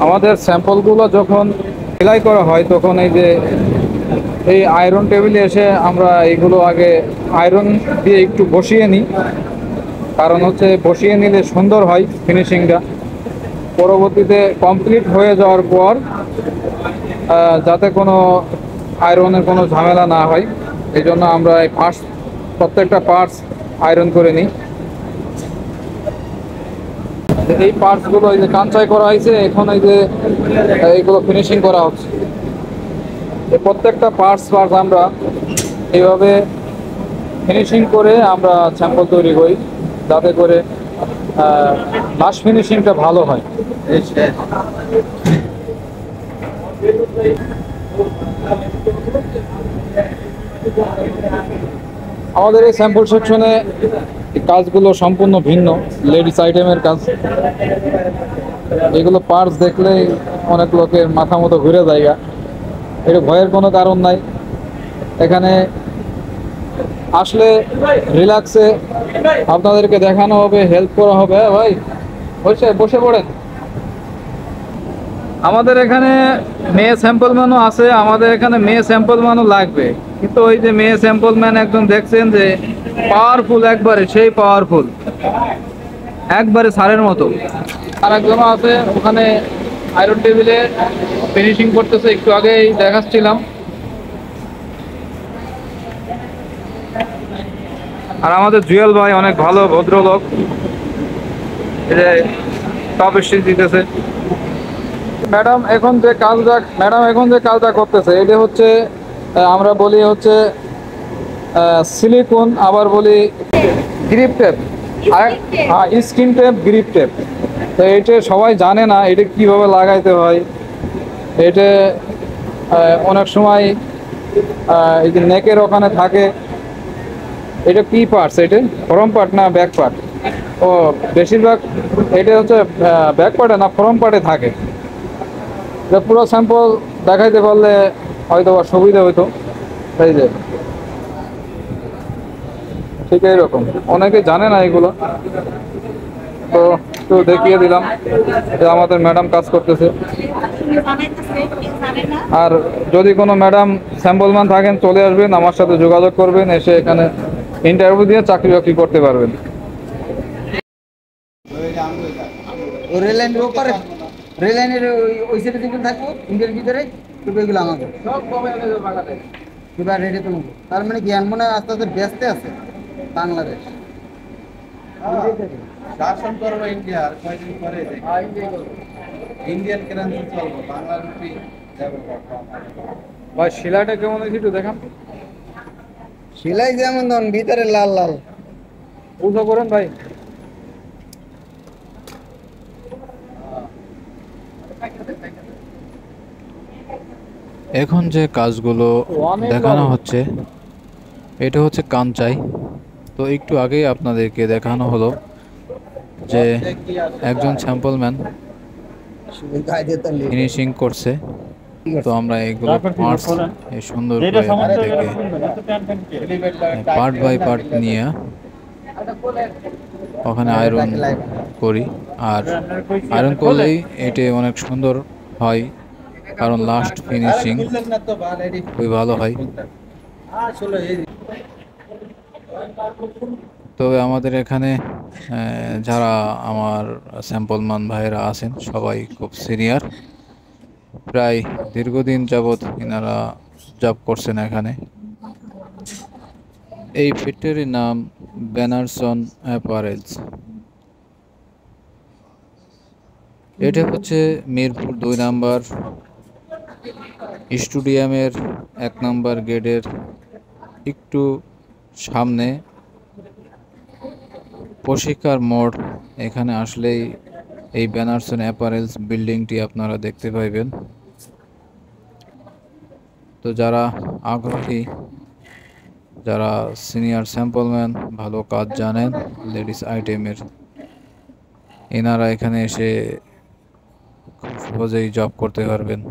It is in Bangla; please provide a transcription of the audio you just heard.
আমাদের স্যাম্পলগুলো যখন সেলাই করা হয় তখন এই আয়রন টেবিলে এসে আমরা এগুলো আগে আয়রন দিয়ে একটু বসিয়ে নিই। কারণ হচ্ছে বসিয়ে নিলে সুন্দর হয় ফিনিশিংটা। পরবর্তীতে কমপ্লিট হয়ে যাওয়ার পর যাতে কোনো আয়রনের কোনো ঝামেলা না হয়, এই জন্য আমরা এই প্রত্যেকটা পার্টস আয়রন করে নিই। এই পার্টসগুলো এই যে কাঞ্চাই করা হয়েছে, এখন এইগুলো ফিনিশিং করা হচ্ছে। এই প্রত্যেকটা পার্টস আমরা এইভাবে ফিনিশিং করে আমরা স্যাম্পল তৈরি করি, যাতে করে লাস্ট ফিনিশিংটা ভালো হয়। আমাদের এই স্যাম্পল সেকশনে কাজগুলো সম্পূর্ণ ভিন্ন, লেডিস আইটেমের কাজ। এগুলো পার্টস দেখলেই অনেক লোকের মাথা মতো ঘুরে জায়গা। এটা ভয়ের কোনো কারণ নাই। এখানে আসলে রিল্যাক্সে আপনাদেরকে দেখানো হবে, হেল্প করা হবে। ভাই বসে পড়েন। আমাদের এখানে মেয়ে স্যাম্পল ম্যানও আছে, আমাদের এখানে মেয়ে স্যাম্পল ম্যানও লাগবে। কিন্তু ওই যে মেয়ে স্যাম্পল ম্যান একজন দেখছেন যে পাওয়ারফুল, একবারে সেই পাওয়ারফুল, একবারে সারের মতো। আর একজনও আছে ওখানে আয়রন টেবিলে ফিনিশিং করতেছে, একটু আগেই দেখাচ্ছিলাম। আর আমাদের জুয়েল ভাই অনেক ভালো ভদ্রলোক, এই যে টপ স্টিচ দিতেছে। ম্যাডাম এখন যে কাজটা করতেছে এটা হচ্ছে আমরা বলি হচ্ছে সিলিকন, আবার বলি গ্রিপ টেপ, আর স্কিন টেপ, গ্রিপ টেপ। তো এটা সবাই জানে না এটা কিভাবে লাগাইতে হয়। এটা অনেক সময় এই যে নেকের ওখানে থাকে। এটা কি পার্টস? এটা ফ্রম পার্ট না ব্যাক পার্ট? ও, বেশিরভাগ এটা হচ্ছে ব্যাক পার্টে না ফ্রম পার্টে থাকে। পুরো স্যাম্পল দেখাইতে পারলে হয়তো সুবিধা হইতো। এই যে ঠিক এইরকম, অনেকে জানে না এগুলো, তো একটু দেখিয়ে দিলাম যে আমাদের ম্যাডাম কাজ করতেছে। আর যদি কোনো ম্যাডাম স্যাম্পল ম্যান থাকেন চলে আসবেন, আমার সাথে যোগাযোগ করবেন, এসে এখানে ইন্টারভিউ দিয়ে চাকরি বাকরি করতে পারবেন। রেললাইনের ওপারে, রেললাইনের ওই সাইডে যেগুলো থাকবো ইন্ডিয়ার ভিতরে, তবে এগুলো আমাকে এবার রেডি তো নেবো। তার মানে কি মনে হয় আস্তে আস্তে ব্যস্ত আছে বাংলাদেশ শাসন করবো ইন্ডিয়া আর কয়েকদিন পরে ইন্ডিয়ান কারেন্সি চলবো, বাংলা রুপি যাবো। ভাই শিলাটা কেমন হয়েছে একটু দেখান। সেলাই যেমন ধরুন ভিতরে লাল লাল। উল্টো করেন ভাই। এখন যে কাজগুলো দেখানো হচ্ছে এটা হচ্ছে কাঞ্চাই। তো একটু আগেই আপনাদেরকে দেখানো হলো যে একজন স্যাম্পল ম্যান ফিনিশিং করছে। তো আমরা এগুলো পার্টস সুন্দর করে দেখে পার্ট বাই পার্ট নিয়ে ওখানে আয়রন করি। আর আয়রন করলেই এটা অনেক সুন্দর হয়, কারণ লাস্ট ফিনিশিং খুবই ভালো হয়। তবে আমাদের এখানে যারা আমার স্যাম্পল ম্যান ভাইয়েরা আছেন সবাই খুব সিনিয়র, প্রায় দীর্ঘদিন যাবৎ এনারা জব করছেন এখানে। এই ফ্যাক্টরির নাম ব্যানারসন অ্যাপারেলস। এটা হচ্ছে মিরপুর 2 নাম্বার স্টেডিয়ামের 1 নাম্বার গেটের একটু সামনে প্রশিক্ষার মোড়। এখানে আসলেই এই ব্যানারসন অ্যাপারেলস বিল্ডিংটি আপনারা দেখতে পাইবেন। তো যারা আগ্রহী, যারা সিনিয়র স্যাম্পল ম্যান, ভালো কাজ জানেন লেডিস আইটেমের, এনারা এখানে এসে খুব সহজেই জব করতে পারবেন।